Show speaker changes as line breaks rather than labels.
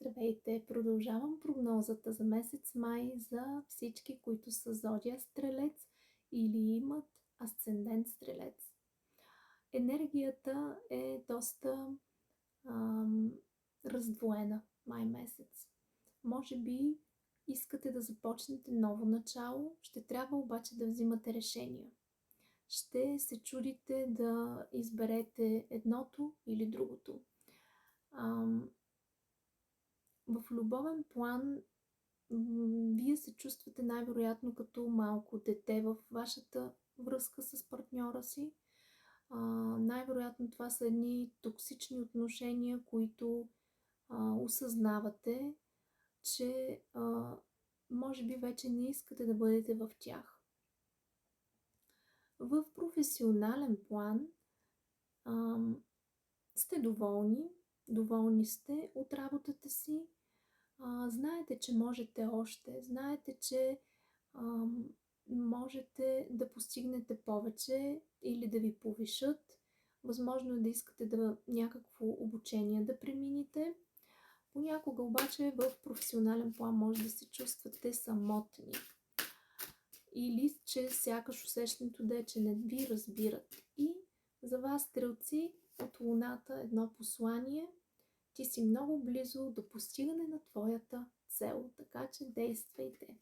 Здравейте! Продължавам прогнозата за месец май за всички, които са зодия Стрелец или имат асцендент Стрелец. Енергията е доста ам, раздвоена май месец. Може би искате да започнете ново начало, ще трябва обаче да взимате решения. Ще се чудите да изберете едното или другото. В любовен план вие се чувствате най-вероятно като малко дете в вашата връзка с партньора си. Най-вероятно това са едни токсични отношения, които осъзнавате, че може би вече не искате да бъдете в тях. В професионален план сте доволни сте от работата си. Знаете, че можете още, знаете, че можете да постигнете повече или да ви повишат. Възможно е да искате някакво обучение да преминете. Понякога обаче в професионален план може да се чувствате самотни. Или че сякаш усещането да е, че не ви разбират. И за вас, стрелци, от Луната едно послание: ти си много близо до постигане на твоята цел, така че действайте!